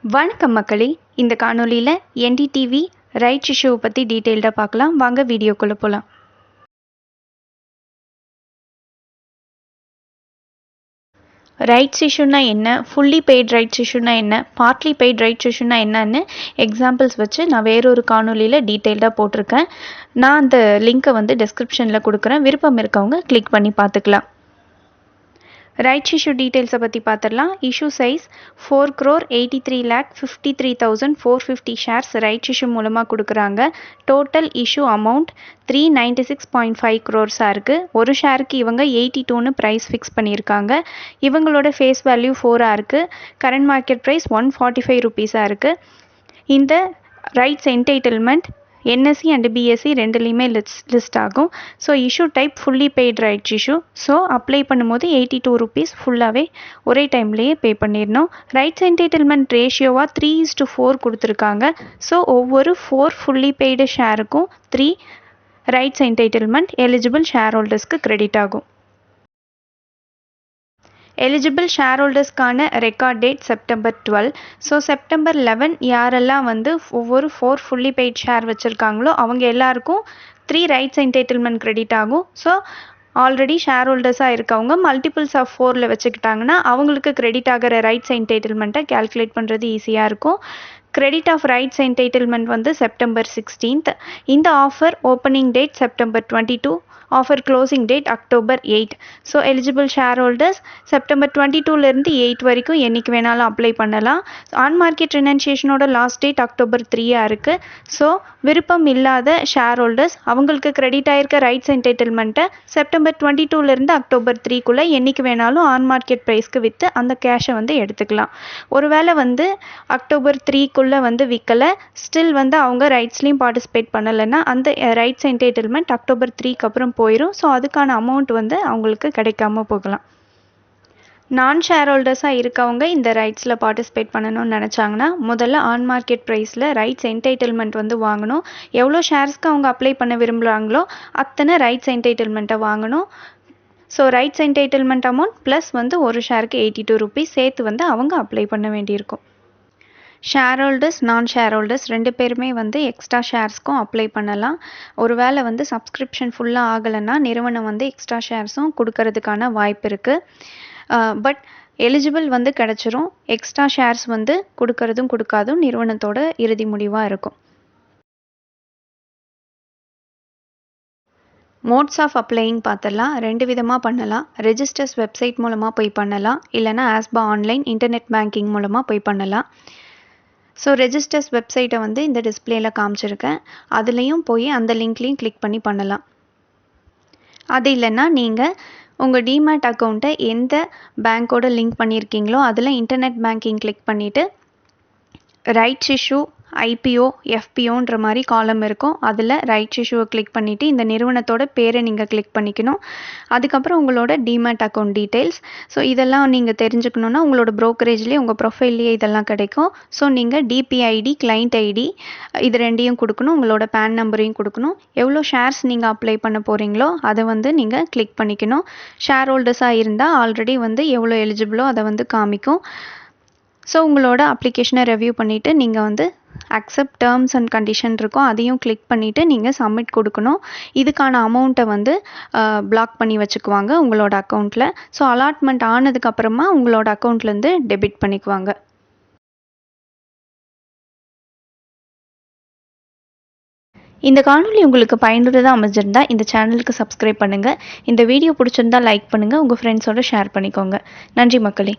வணக்கம் மக்களே, இந்த காணொலியில் என்டிடிவி ரைட்ஸ் இஷ்யூவை பற்றி டீட்டெயில்டாக பார்க்கலாம். வாங்க வீடியோக்குள்ளே போகலாம். ரைட்ஸ் இஷ்யூனா என்ன, ஃபுல்லி பெய்ட் ரைட்ஸ் இஷ்யூனா என்ன, பார்ட்லி பெய்ட் ரைட்ஸ் இஷ்யூனா என்னன்னு எக்ஸாம்பிள்ஸ் வச்சு நான் வேறொரு காணொலியில் டீட்டெயில்டாக போட்டிருக்கேன். நான் அந்த லிங்க்கை டிஸ்கிரிப்ஷனில் கொடுக்குறேன். விருப்பம் இருக்கவங்க கிளிக் பண்ணி பார்த்துக்கலாம். ரைட்ஸ் இஷ்யூ டீட்டெயில்ஸை பற்றி பார்த்துடலாம். Issue size 4,83,53,450 shares rights issue மூலமாக கொடுக்குறாங்க. டோட்டல் இஷ்யூ அமௌண்ட் 396.5 crores இருக்குது. ஒரு ஷேருக்கு இவங்க 82ன்னு ப்ரைஸ் ஃபிக்ஸ் பண்ணியிருக்காங்க. இவங்களோட ஃபேஸ் வேல்யூ 4 இருக்குது. கரண்ட் மார்க்கெட் ப்ரைஸ் 145 rupees இருக்குது. இந்த rights entitlement NSE and BSE ரெண்டுலேயுமே லிஸ்ட் ஆகும். So issue type fully paid rights issue. So apply பண்ணும்போது 82 rupees ஃபுல்லாகவே ஒரே டைம்லேயே பே பண்ணிடணும். ரைட்ஸ் என்டைட்டில்மெண்ட் ரேஷியோவாக 3:4 கொடுத்துருக்காங்க. ஸோ ஒவ்வொரு 4 ஃபுல்லி பெய்டு ஷேருக்கும் 3 ரைட்ஸ் என்டைட்டில்மெண்ட் எலிஜிபிள் ஷேர் ஹோல்டர்ஸ்க்கு கிரெடிட் ஆகும். எலிஜிபிள் ஷேர் ஹோல்டர்ஸ்க்கான record date September 12. So September 11 யாரெல்லாம் ஒவ்வொரு 4 ஃபுல்லி பெய்ட் ஷேர் வச்சுருக்காங்களோ அவங்க எல்லாருக்கும் 3 ரைட்ஸ் என்டைட்டில்மெண்ட் கிரெடிட் ஆகும். ஸோ ஆல்ரெடி ஷேர் ஹோல்டர்ஸாக இருக்கவங்க மல்டிபிள்ஸ் ஆஃப் 4ல் வச்சுக்கிட்டாங்கன்னா அவங்களுக்கு கிரெடிட் ஆகிற ரைட்ஸ் என்டைட்டில்மெண்ட்டை கேல்குலேட் பண்ணுறது ஈஸியாக இருக்கும். Credit of rights entitlement September 16. இந்த offer opening date September 22. Offer closing date October 8. So eligible shareholders September 22லேருந்து 8 வரைக்கும் என்றைக்கு வேணாலும் அப்ளை பண்ணலாம். ஆன் மார்க்கெட் ரினன்சியேஷனோட லாஸ்ட் டேட் October 3 இருக்குது. ஸோ விருப்பம் இல்லாத ஷேர் ஹோல்டர்ஸ் அவங்களுக்கு கிரெடிட் ஆகிருக்க ரைட்ஸ் என்டைட்டில்மெண்ட்டை September 22லேருந்து October 3க்குள்ளே என்றைக்கு வேணாலும் ஆன் மார்க்கெட் ப்ரைஸ்க்கு விற்று அந்த கேஷை எடுத்துக்கலாம். ஒருவேளை October 3க்குள்ளே விற்கலை, ஸ்டில் அவங்க ரைட்ஸ்லேயும் பார்ட்டிசிபேட் பண்ணலைன்னா அந்த ரைட்ஸ் என்டைட்டில்மெண்ட் October 3க்கு அப்புறம் போயிடும். ஸோ அதுக்கான அமௌண்ட் அவங்களுக்கு கிடைக்காம போகலாம். நான் ஷேர் ஹோல்டர்ஸாக இருக்கவங்க இந்த ரைட்ஸில் பார்ட்டிசிபேட் பண்ணணும்னு நினச்சாங்கன்னா முதல்ல ஆன் மார்க்கெட் ப்ரைஸில் ரைட்ஸ் என்டைட்டில்மெண்ட் வாங்கணும். எவ்வளோ ஷேர்ஸ்க்கு அவங்க அப்ளை பண்ண விரும்புகிறாங்களோ அத்தனை ரைட்ஸ் என்டைட்டில்மெண்ட்டை வாங்கணும். So rights entitlement amount plus ஒரு ஷேருக்கு 82 rupees சேர்த்து அவங்க அப்ளை பண்ண வேண்டியிருக்கும். ஷேர் ஹோல்டர்ஸ் நான் ஷேர் ஹோல்டர்ஸ் ரெண்டு பேருமே எக்ஸ்ட்ரா ஷேர்ஸ்க்கும் அப்ளை பண்ணலாம். ஒருவேளை சப்ஸ்கிரிப்ஷன் ஃபுல்லாக ஆகலைன்னா நிறுவனம் எக்ஸ்ட்ரா ஷேர்ஸும் கொடுக்கறதுக்கான வாய்ப்பு இருக்குது. பட் எலிஜிபிள் கிடச்சிரும். எக்ஸ்ட்ரா ஷேர்ஸ் கொடுக்கறதும் கொடுக்காதும் நிறுவனத்தோட இறுதி முடிவாக இருக்கும். மோட்ஸ் ஆஃப் அப்ளையிங் பார்த்துடலாம். 2 விதமாக பண்ணலாம். ரெஜிஸ்டர்ஸ் வெப்சைட் மூலமாக போய் பண்ணலாம், இல்லைனா ஆஸ்பா ஆன்லைன் இன்டர்நெட் பேங்கிங் மூலமாக போய் பண்ணலாம். ஸோ ரெஜிஸ்டர்ஸ் வெப்சைட்டை இந்த டிஸ்பிளேயில் காமிச்சிருக்கேன். அதுலேயும் போய் அந்த லிங்க்லேயும் கிளிக் பண்ணி பண்ணலாம். அது இல்லைன்னா நீங்கள் உங்கள் டிமேட் அக்கௌண்ட்டை எந்த பேங்க்கோட லிங்க் பண்ணியிருக்கீங்களோ அதில் இன்டர்நெட் பேங்கிங் கிளிக் பண்ணிவிட்டு ரைட்ஸ் இஷ்யூ ஐபிஓ எஃபிஓன்ற மாதிரி காலம் இருக்கும். அதில் ரைட்ஸ் இஷ்யூவை கிளிக் பண்ணிவிட்டு இந்த நிறுவனத்தோட பேரை நீங்கள் கிளிக் பண்ணிக்கணும். அதுக்கப்புறம் உங்களோட டிமேட் அக்கௌண்ட் டீட்டெயில்ஸ். ஸோ இதெல்லாம் நீங்கள் தெரிஞ்சுக்கணுன்னா உங்களோட ப்ரோக்கரேஜ்லேயே உங்கள் ப்ரொஃபைல்லையே இதெல்லாம் கிடைக்கும். ஸோ நீங்கள் டிபிஐடி கிளைண்ட் ஐடி இது ரெண்டையும் கொடுக்கணும். உங்களோட பேன் நம்பரையும் கொடுக்கணும். எவ்வளோ ஷேர்ஸ் நீங்கள் அப்ளை பண்ண போகிறீங்களோ அதை நீங்கள் கிளிக் பண்ணிக்கணும். ஷேர் ஹோல்டர்ஸாக இருந்தால் ஆல்ரெடி எவ்வளோ எலிஜிபிளோ அதை காமிக்கும். ஸோ உங்களோட அப்ளிகேஷனை ரெவ்யூ பண்ணிவிட்டு நீங்கள் அக்செப்ட் டேர்ம்ஸ் அண்ட் கண்டிஷன் இருக்கும், அதையும் கிளிக் பண்ணிவிட்டு நீங்கள் சப்மிட் கொடுக்கணும். இதுக்கான அமௌண்ட்டை பிளாக் பண்ணி வச்சுக்குவாங்க உங்களோட அக்கௌண்ட்டில். ஸோ அலாட்மெண்ட் ஆனதுக்கப்புறமா உங்களோட அக்கௌண்ட்லேருந்து டெபிட் பண்ணிக்குவாங்க. இந்த காணொலி உங்களுக்கு பயனுள்ளதாக அமைஞ்சிருந்தா இந்த சேனலுக்கு சப்ஸ்கிரைப் பண்ணுங்கள். இந்த வீடியோ பிடிச்சிருந்தா லைக் பண்ணுங்கள். உங்கள் ஃப்ரெண்ட்ஸோட ஷேர் பண்ணிக்கோங்க. நன்றி மக்களே.